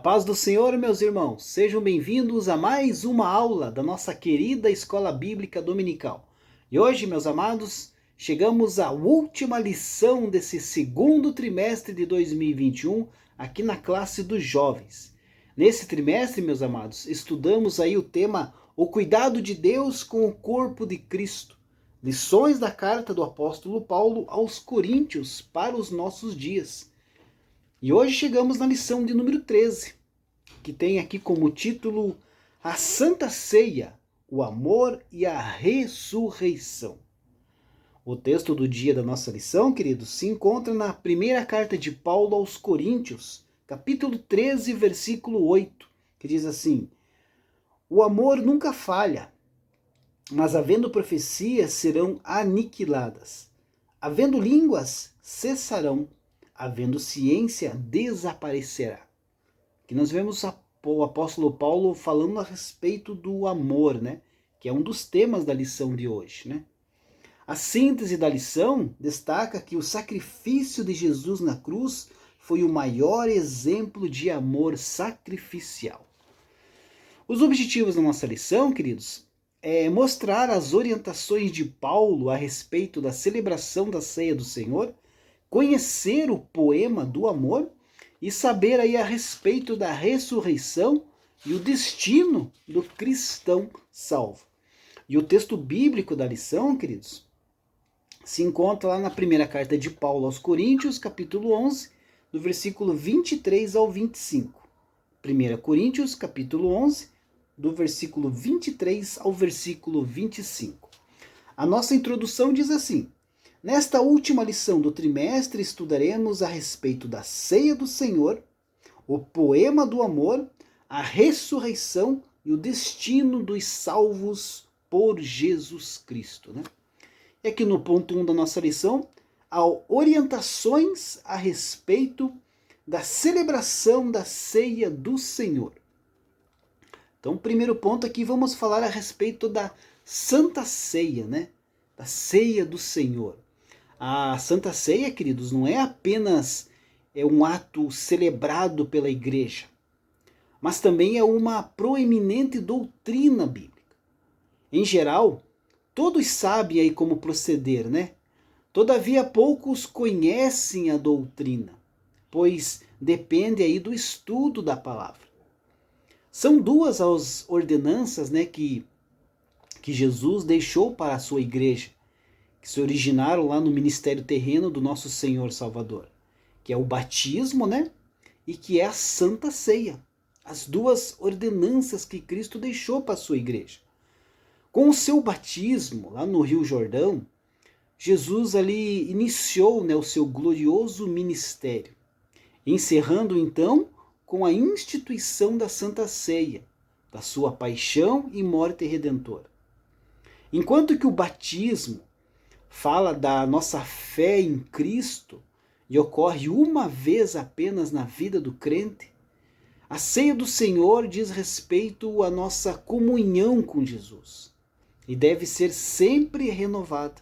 A paz do Senhor, meus irmãos, sejam bem-vindos a mais uma aula da nossa querida Escola Bíblica Dominical. E hoje, meus amados, chegamos à última lição desse segundo trimestre de 2021, aqui na classe dos jovens. Nesse trimestre, meus amados, estudamos aí o tema O Cuidado de Deus com o Corpo de Cristo. Lições da carta do apóstolo Paulo aos Coríntios para os nossos dias. E hoje chegamos na lição de número 13, que tem aqui como título A Santa Ceia, o Amor e a Ressurreição. O texto do dia da nossa lição, queridos, se encontra na primeira carta de Paulo aos Coríntios, capítulo 13, versículo 8, que diz assim: O amor nunca falha, mas havendo profecias serão aniquiladas, havendo línguas cessarão, havendo ciência desaparecerá. Aqui nós vemos o apóstolo Paulo falando a respeito do amor, né? Que é um dos temas da lição de hoje, né? A síntese da lição destaca que o sacrifício de Jesus na cruz foi o maior exemplo de amor sacrificial. Os objetivos da nossa lição, queridos, é mostrar as orientações de Paulo a respeito da celebração da ceia do Senhor, conhecer o poema do amor e saber aí a respeito da ressurreição e o destino do cristão salvo. E o texto bíblico da lição, queridos, se encontra lá na primeira carta de Paulo aos Coríntios, capítulo 11, do versículo 23 ao 25. 1 Coríntios, capítulo 11, do versículo 23 ao versículo 25. A nossa introdução diz assim: Nesta última lição do trimestre estudaremos a respeito da ceia do Senhor, o poema do amor, a ressurreição e o destino dos salvos por Jesus Cristo, né? E aqui no ponto 1 da nossa lição, há orientações a respeito da celebração da ceia do Senhor. Então, primeiro ponto aqui, vamos falar a respeito da Santa Ceia, né? Da ceia do Senhor. A Santa Ceia, queridos, não é apenas um ato celebrado pela igreja, mas também é uma proeminente doutrina bíblica. Em geral, todos sabem aí como proceder, né? Todavia, poucos conhecem a doutrina, pois depende aí do estudo da palavra. São duas as ordenanças, né, que Jesus deixou para a sua igreja, que se originaram lá no ministério terreno do nosso Senhor Salvador, que é o batismo, né? E que é a Santa Ceia. As duas ordenanças que Cristo deixou para a sua igreja. Com o seu batismo, lá no Rio Jordão, Jesus ali iniciou, né, o seu glorioso ministério, encerrando então com a instituição da Santa Ceia, da sua paixão e morte redentora. Enquanto que o batismo fala da nossa fé em Cristo e ocorre uma vez apenas na vida do crente, a ceia do Senhor diz respeito à nossa comunhão com Jesus e deve ser sempre renovada.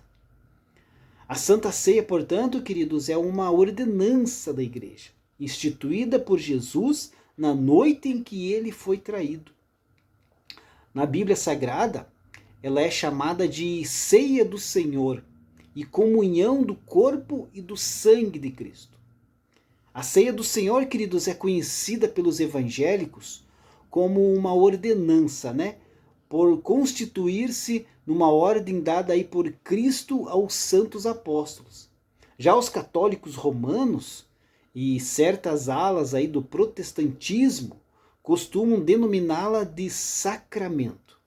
A Santa Ceia, portanto, queridos, é uma ordenança da igreja, instituída por Jesus na noite em que ele foi traído. Na Bíblia Sagrada, ela é chamada de Ceia do Senhor e comunhão do corpo e do sangue de Cristo. A ceia do Senhor, queridos, é conhecida pelos evangélicos como uma ordenança, né? Por constituir-se numa ordem dada aí por Cristo aos santos apóstolos. Já os católicos romanos e certas alas aí do protestantismo costumam denominá-la de sacramento.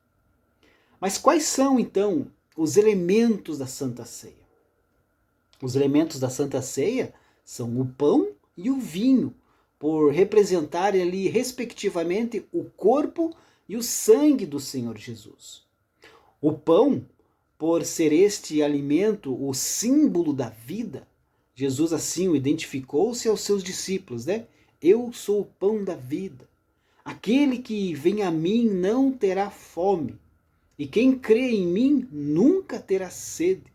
Mas quais são, então, os elementos da Santa Ceia? Os elementos da Santa Ceia são o pão e o vinho, por representarem ali, respectivamente, o corpo e o sangue do Senhor Jesus. O pão, por ser este alimento o símbolo da vida, Jesus assim o identificou-se aos seus discípulos, né? Eu sou o pão da vida. Aquele que vem a mim não terá fome, e quem crê em mim nunca terá sede.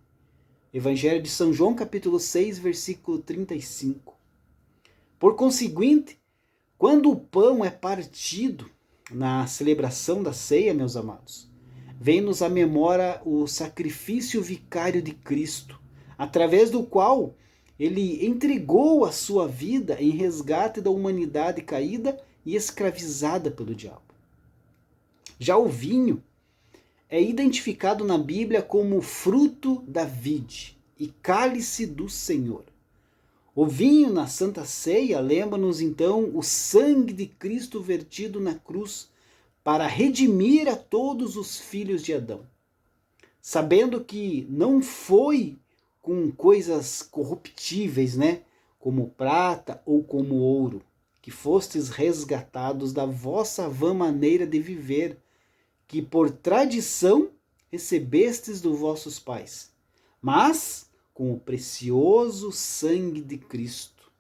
Evangelho de São João, capítulo 6, versículo 35. Por conseguinte, Quando o pão é partido na celebração da ceia, meus amados, vem-nos à memória o sacrifício vicário de Cristo, através do qual ele entregou a sua vida em resgate da humanidade caída e escravizada pelo diabo. Já o vinho é identificado na Bíblia como fruto da vide e cálice do Senhor. O vinho na Santa Ceia lembra-nos então o sangue de Cristo vertido na cruz para redimir a todos os filhos de Adão. Sabendo que não foi com coisas corruptíveis, né, como prata ou como ouro, que fostes resgatados da vossa vã maneira de viver, que por tradição recebestes dos vossos pais, mas com o precioso sangue de Cristo,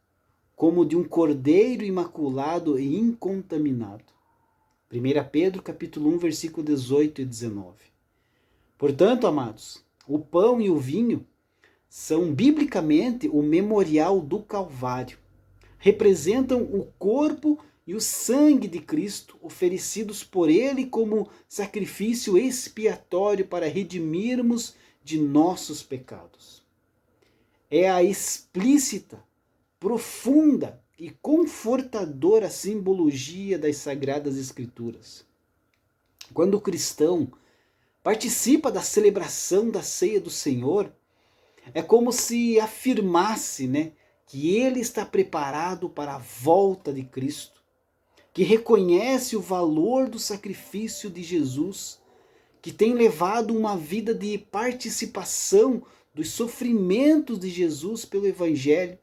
como de um cordeiro imaculado e incontaminado. 1 Pedro capítulo 1, versículo 18 e 19. Portanto, amados, o pão e o vinho são biblicamente o memorial do Calvário. Representam o corpo e o sangue de Cristo oferecidos por ele como sacrifício expiatório para redimirmos de nossos pecados. É a explícita, profunda e confortadora simbologia das Sagradas Escrituras. Quando o cristão participa da celebração da ceia do Senhor, é como se afirmasse, né, que ele está preparado para a volta de Cristo, que reconhece o valor do sacrifício de Jesus, que tem levado uma vida de participação dos sofrimentos de Jesus pelo Evangelho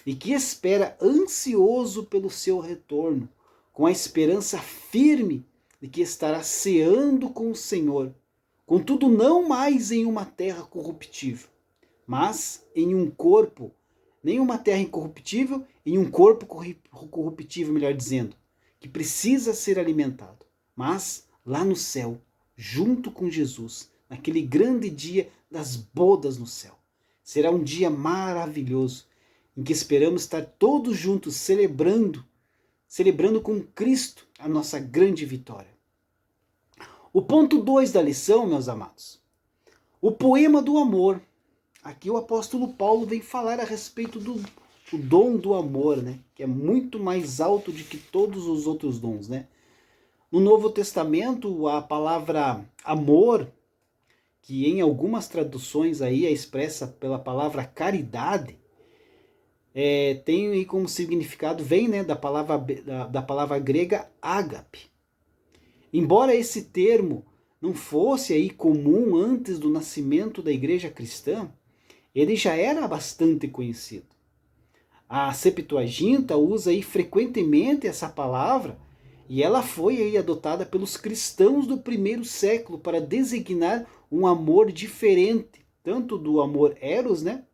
e que espera ansioso pelo seu retorno, com a esperança firme de que estará ceando com o Senhor, contudo não mais em uma terra corruptível, mas em um corpo, nem uma terra incorruptível, em um corpo corruptível, melhor dizendo, que precisa ser alimentado, mas lá no céu, junto com Jesus, naquele grande dia das bodas no céu. Será um dia maravilhoso, em que esperamos estar todos juntos celebrando com Cristo a nossa grande vitória. O ponto 2 da lição, meus amados, o poema do amor. Aqui o apóstolo Paulo vem falar a respeito do dom do amor, né? Que é muito mais alto do que todos os outros dons, né? No Novo Testamento, a palavra amor, que em algumas traduções aí é expressa pela palavra caridade, tem aí como significado, vem, né, da palavra grega ágape. Embora esse termo não fosse aí comum antes do nascimento da igreja cristã, ele já era bastante conhecido. A Septuaginta usa aí frequentemente essa palavra e ela foi aí adotada pelos cristãos do primeiro século para designar um amor diferente, tanto do amor eros, né,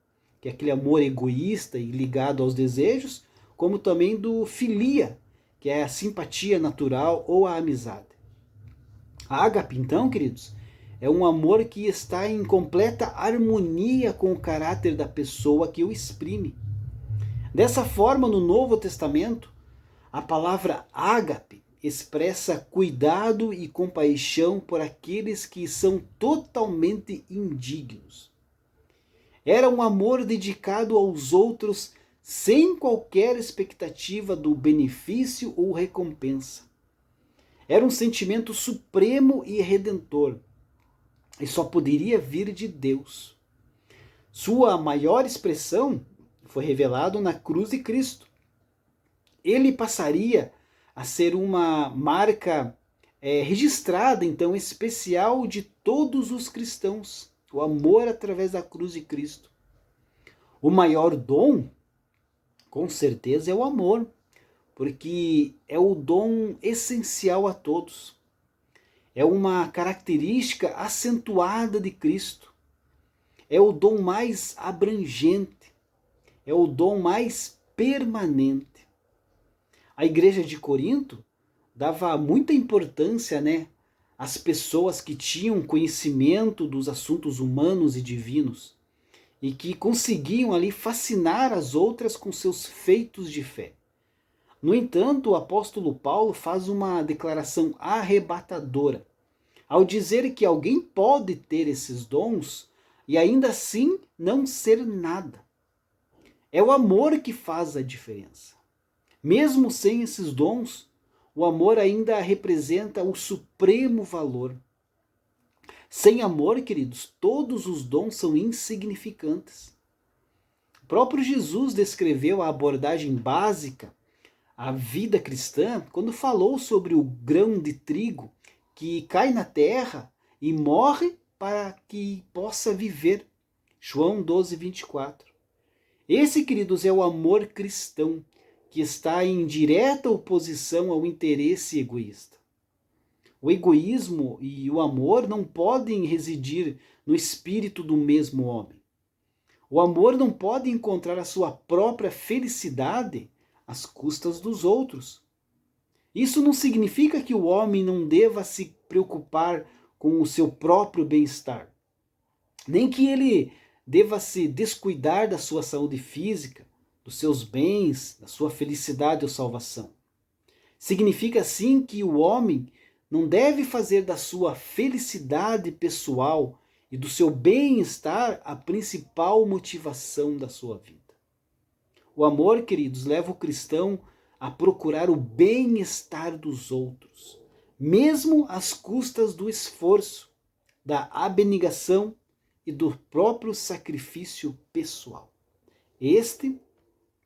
que é aquele amor egoísta e ligado aos desejos, como também do filia, que é a simpatia natural ou a amizade. A ágape, então, queridos, é um amor que está em completa harmonia com o caráter da pessoa que o exprime. Dessa forma, no Novo Testamento, a palavra ágape expressa cuidado e compaixão por aqueles que são totalmente indignos. Era um amor dedicado aos outros sem qualquer expectativa do benefício ou recompensa. Era um sentimento supremo e redentor, e só poderia vir de Deus. Sua maior expressão foi revelado na cruz de Cristo. Ele passaria a ser uma marca registrada, então, especial de todos os cristãos. O amor através da cruz de Cristo. O maior dom, com certeza, é o amor, porque é o dom essencial a todos. É uma característica acentuada de Cristo. É o dom mais abrangente. É o dom mais permanente. A igreja de Corinto dava muita importância, né, às pessoas que tinham conhecimento dos assuntos humanos e divinos e que conseguiam ali fascinar as outras com seus feitos de fé. No entanto, o apóstolo Paulo faz uma declaração arrebatadora ao dizer que alguém pode ter esses dons e ainda assim não ser nada. É o amor que faz a diferença. Mesmo sem esses dons, o amor ainda representa o supremo valor. Sem amor, queridos, todos os dons são insignificantes. O próprio Jesus descreveu a abordagem básica à vida cristã quando falou sobre o grão de trigo que cai na terra e morre para que possa viver. João 12, 24. Esse, queridos, é o amor cristão, que está em direta oposição ao interesse egoísta. O egoísmo e o amor não podem residir no espírito do mesmo homem. O amor não pode encontrar a sua própria felicidade às custas dos outros. Isso não significa que o homem não deva se preocupar com o seu próprio bem-estar, nem que ele deva se descuidar da sua saúde física, dos seus bens, da sua felicidade ou salvação. Significa sim que o homem não deve fazer da sua felicidade pessoal e do seu bem-estar a principal motivação da sua vida. O amor, queridos, leva o cristão a procurar o bem-estar dos outros, mesmo às custas do esforço, da abnegação e do próprio sacrifício pessoal. Este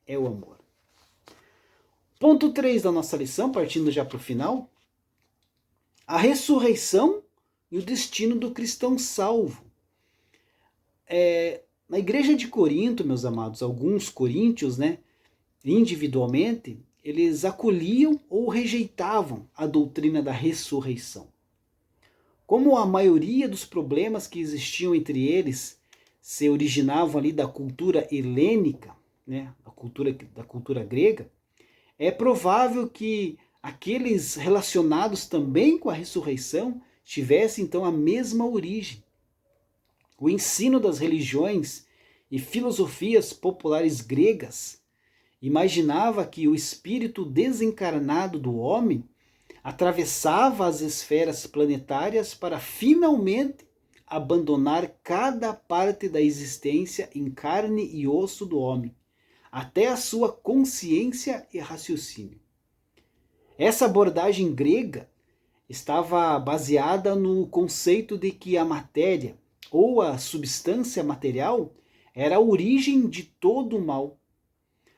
é o amor. Ponto 3 da nossa lição, partindo já para o final. A ressurreição e o destino do cristão salvo. Na igreja de Corinto, meus amados, alguns coríntios, individualmente, eles acolhiam ou rejeitavam a doutrina da ressurreição. Como a maioria dos problemas que existiam entre eles se originavam ali da cultura helênica, da cultura grega, é provável que aqueles relacionados também com a ressurreição tivessem então a mesma origem. O ensino das religiões e filosofias populares gregas imaginava que o espírito desencarnado do homem atravessava as esferas planetárias para finalmente abandonar cada parte da existência em carne e osso do homem, até a sua consciência e raciocínio. Essa abordagem grega estava baseada no conceito de que a matéria ou a substância material era a origem de todo o mal.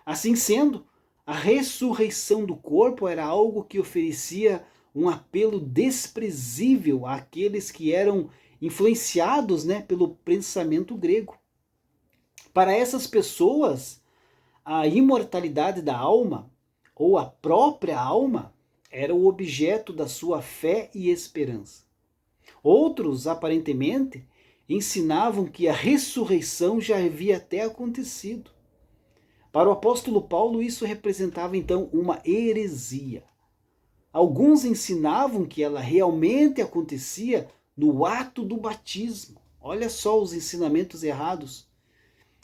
Assim sendo, a ressurreição do corpo era algo que oferecia um apelo desprezível àqueles que eram influenciados pelo pensamento grego. Para essas pessoas, a imortalidade da alma, ou a própria alma, era o objeto da sua fé e esperança. Outros, aparentemente, ensinavam que a ressurreição já havia até acontecido. Para o apóstolo Paulo, isso representava então uma heresia. Alguns ensinavam que ela realmente acontecia no ato do batismo. Olha só os ensinamentos errados.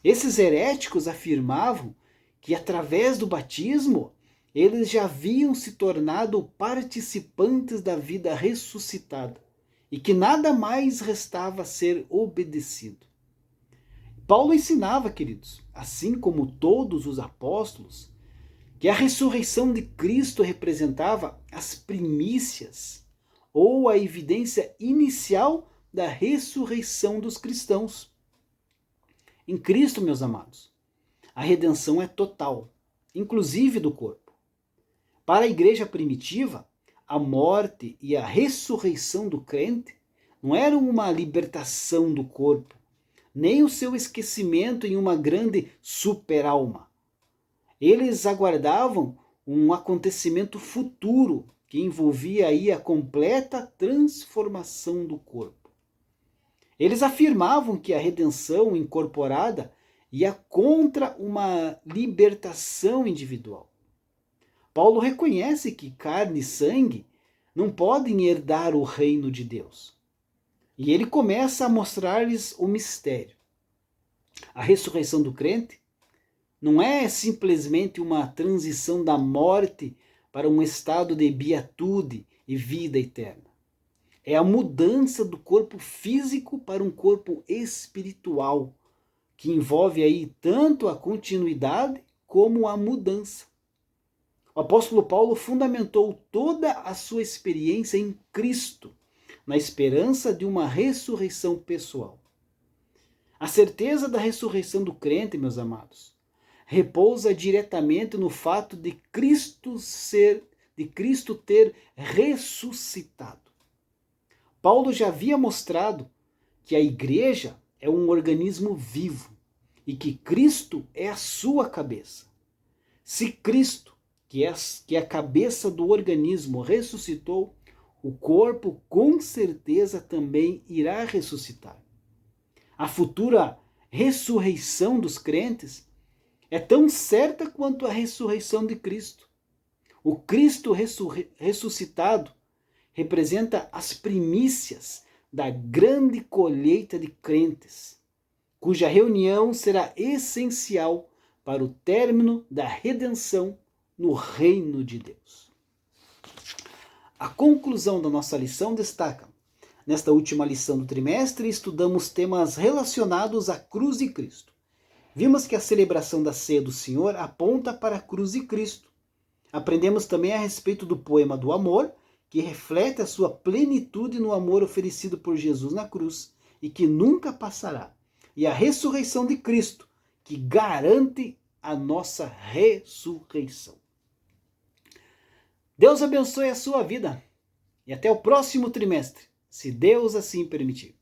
Esses heréticos afirmavam que através do batismo eles já haviam se tornado participantes da vida ressuscitada e que nada mais restava ser obedecido. Paulo ensinava, queridos, assim como todos os apóstolos, que a ressurreição de Cristo representava as primícias ou a evidência inicial da ressurreição dos cristãos. Em Cristo, meus amados, a redenção é total, inclusive do corpo. Para a igreja primitiva, a morte e a ressurreição do crente não eram uma libertação do corpo, nem o seu esquecimento em uma grande super-alma. Eles aguardavam um acontecimento futuro que envolvia aí a completa transformação do corpo. Eles afirmavam que a redenção incorporada ia contra uma libertação individual. Paulo reconhece que carne e sangue não podem herdar o reino de Deus. E ele começa a mostrar-lhes o mistério. A ressurreição do crente não é simplesmente uma transição da morte para um estado de beatude e vida eterna. É a mudança do corpo físico para um corpo espiritual, que envolve aí tanto a continuidade como a mudança. O apóstolo Paulo fundamentou toda a sua experiência em Cristo, na esperança de uma ressurreição pessoal. A certeza da ressurreição do crente, meus amados, repousa diretamente no fato de Cristo ter ressuscitado. Paulo já havia mostrado que a igreja é um organismo vivo e que Cristo é a sua cabeça. Se Cristo, que é a cabeça do organismo, ressuscitou, o corpo com certeza também irá ressuscitar. A futura ressurreição dos crentes é tão certa quanto a ressurreição de Cristo. O Cristo ressuscitado representa as primícias da grande colheita de crentes, cuja reunião será essencial para o término da redenção no reino de Deus. A conclusão da nossa lição destaca: nesta última lição do trimestre, estudamos temas relacionados à cruz de Cristo. Vimos que a celebração da ceia do Senhor aponta para a cruz de Cristo. Aprendemos também a respeito do poema do amor, que reflete a sua plenitude no amor oferecido por Jesus na cruz e que nunca passará. E a ressurreição de Cristo, que garante a nossa ressurreição. Deus abençoe a sua vida e até o próximo trimestre, se Deus assim permitir.